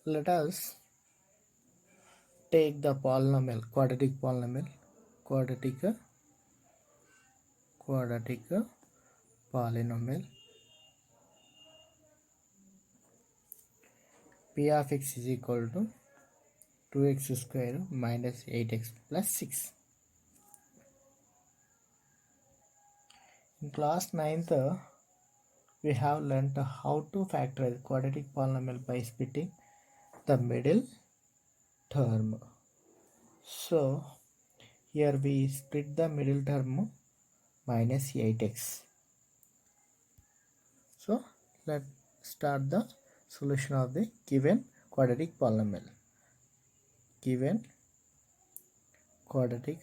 let us take the polynomial, quadratic polynomial, quadratic polynomial p of x is equal to 2x square minus 8x plus 6. In class 9th, we have learnt how to factorize quadratic polynomial by splitting the middle term. So here we split the middle term minus 8x. So let's start the solution of the given quadratic polynomial. Given quadratic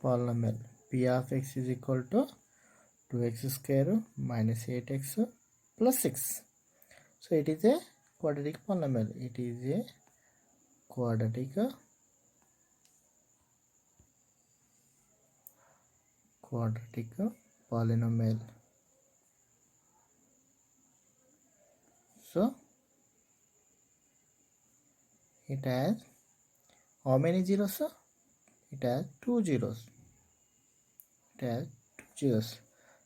polynomial p of x is equal to 2x square minus 8x plus 6. So it is a quadratic polynomial. It is a quadratic polynomial. So it has how many zeros? It has 2 zeros. It has 2 zeros.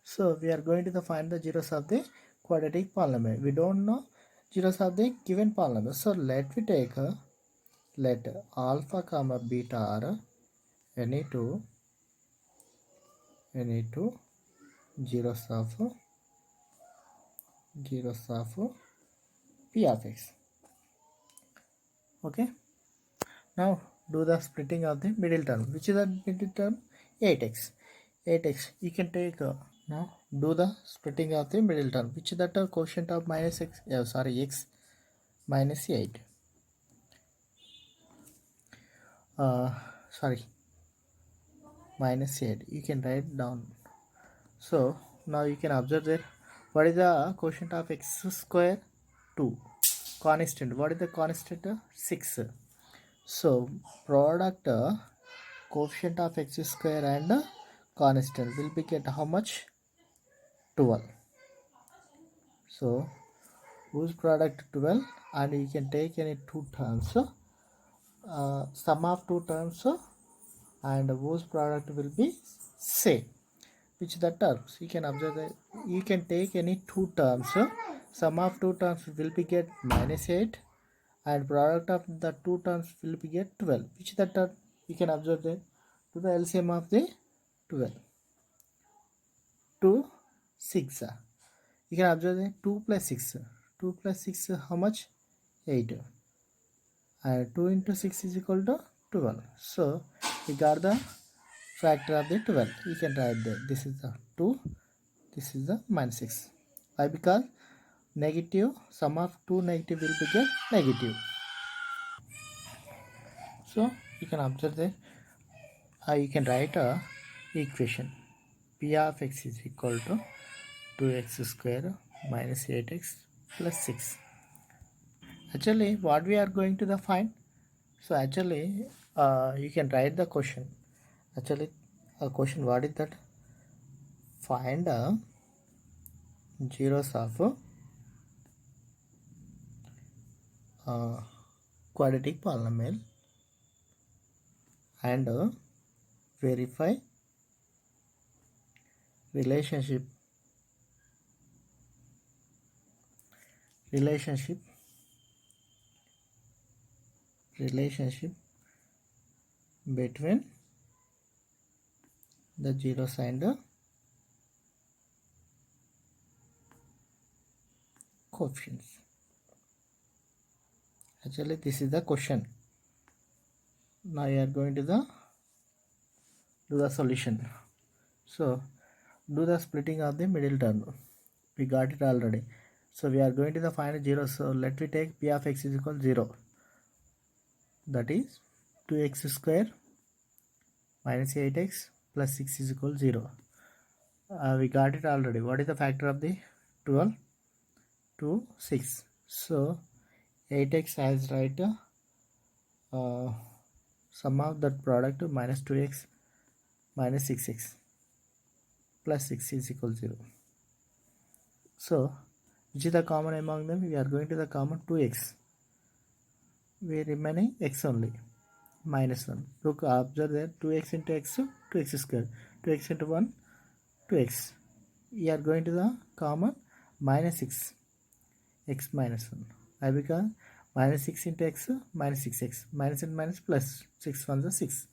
So we are going to find the zeros of the quadratic polynomial. We don't know zeros of the given polynomial. So let me take let alpha comma beta are any two zeros of p of x. Okay. Now do the splitting of the middle term. Which is the middle term? 8x. 8x. You can take now do the splitting of the middle term. Which is the quotient of minus x? X minus 8. Minus 8. You can write down. So now you can observe that what is the quotient of x square? 2. Constant. What is the constant? 6. So product coefficient of x square and constant will be get how much? 12. So whose product 12, and you can take any two terms, sum of two terms, and whose product will be same. Which the terms you can observe that you can take any two terms, sum of two terms will be get minus 8 and product of the two terms will be get 12. Which the term you can observe that to the LCM of the 12 2 6. You can observe that 2 plus 6. 2 plus 6 how much? 8. And 2 into 6 is equal to 12. So we got the factor of the 12. You can write that this is the 2, this is the minus 6. Why? Because negative sum of two negative will be get negative. So you can observe that you can write a equation p of x is equal to 2x square minus 8x plus 6. Actually what we are going to the find? So actually you can write the question. Actually a question, what is that? Find zeros of quadratic polynomial and verify relationship between the zeros and the coefficients. Actually this is the question. Now you are going to do the solution. So do the splitting of the middle term. We got it already. So we are going to find 0. So let me take p of x is equal to 0. That is 2x square minus 8x plus 6 is equal to 0. We got it already. What is the factor of the 12? 2, 6. So 8x has right sum of that product minus 2x minus 6x plus 6 is equal to 0. So which is the common among them? We are going to the common 2x. we remaining x only, minus 1. Look, observe there, 2x into x, 2x square, 2x into 1, 2x. We are going to the common minus 6, x minus 1. Why? Because minus 6 into x, minus 6x, minus and minus plus, 6 1 is 6.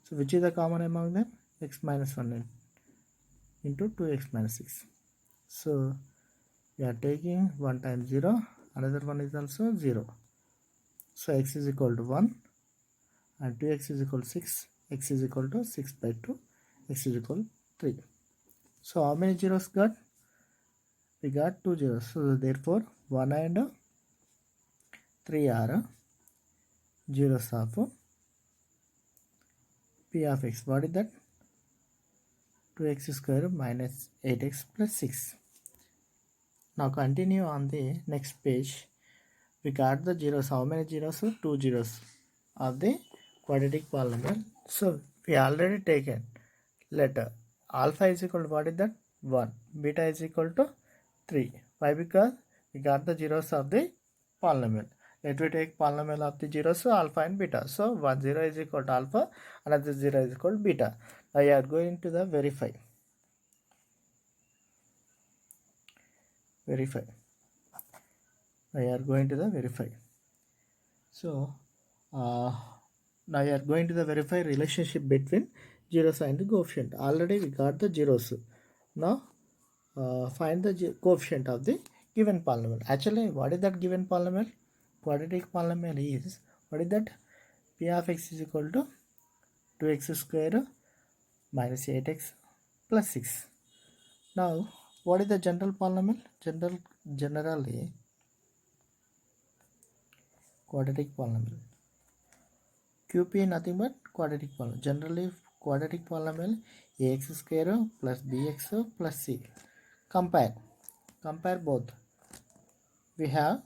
So which is the common among them? X minus 1 into 2x minus 6. So we are taking 1 times 0, another one is also 0. So x is equal to 1 and 2x is equal to 6, x is equal to 6 by 2, x is equal to 3. So how many zeros got? We got 2 zeros. So therefore 1 and 3 are zeros of p of x. What is that? 2x square minus 8x plus 6. Now continue on the next page. We got the zeros. How many zeros? 2 zeros of the quadratic polynomial. So we already taken letter alpha is equal to what is that? 1. Beta is equal to 3. Why? Because we got the zeros of the polynomial. Let me take polynomial of the zeros, so alpha and beta. So 1 0 is equal to alpha, another 0 is equal to beta. Now you are going to the verify. Now you are going to the verify. So now you are going to the verify relationship between zeros and the coefficient. Already we got the zeros. Now find the coefficient of the given polynomial. Actually, what is that given polynomial? Quadratic polynomial is, what is that? P of x is equal to 2x square minus 8x plus 6. Now, what is the general polynomial? Generally quadratic polynomial. QP nothing but quadratic polynomial. Generally quadratic polynomial ax square plus bx plus c. Compare both. We have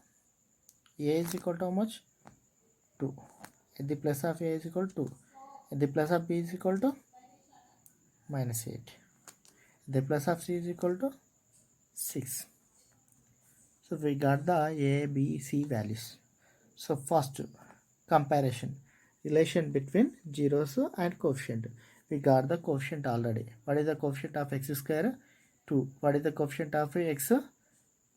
a is equal to how much? 2. At the plus of a is equal to 2. At the plus of b is equal to minus 8. At the plus of c is equal to 6. So we got the a, b, c values. So first comparison, relation between zeros and coefficient. We got the coefficient already. What is the coefficient of x square? 2. What is the coefficient of x?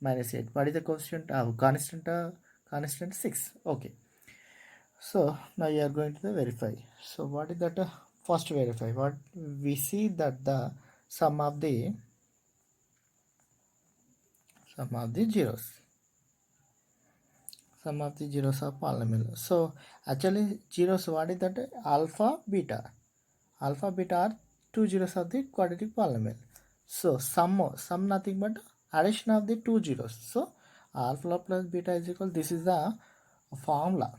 Minus 8. What is the coefficient of constant 6? Okay. So now you are going to the verify. So what is that? First verify. What we see that the sum of the zeros. Sum of the zeros of polynomial. So actually zeros, what is that? Alpha, beta. Alpha, beta are 2 zeros of the quadratic polynomial. So sum nothing but addition of the 2 zeros. So alpha plus beta is equal, this is the formula.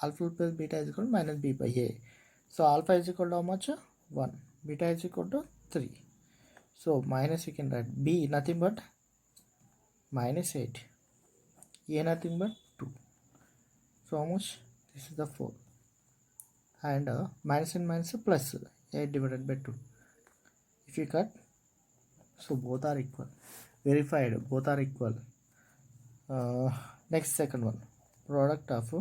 Alpha plus beta is equal to minus b by a. So alpha is equal to how much? 1. Beta is equal to 3. So minus you can write b nothing but minus 8. A nothing but 2. So how much? This is the 4. And minus and minus plus 8 divided by 2. If you cut, so both are equal. Verified, both are equal. Next second one. Product of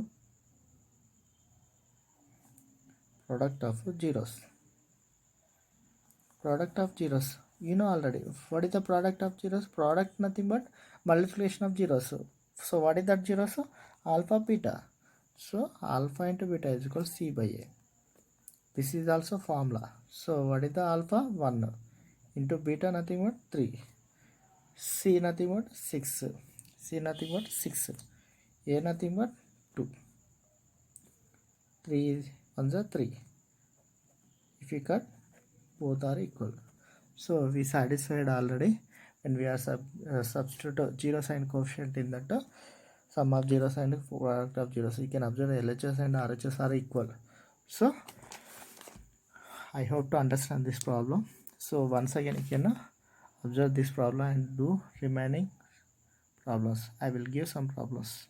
zeros. Product of zeros. You know already. What is the product of zeros? Product nothing but multiplication of zeros. So what is that zeros? Alpha, beta. So alpha into beta is equal to c by a. This is also formula. So what is the alpha? 1 into beta nothing but 3. C nothing but 6. C nothing but 6. A nothing but 2. 3 1 is 3. If you cut, both are equal. So we satisfied already when we are substitute zero sign coefficient in that sum of zeros and product of zeros. You can observe LHS and RHS are equal. So I hope to understand this problem. So once again you can observe this problem and do remaining problems. I will give some problems.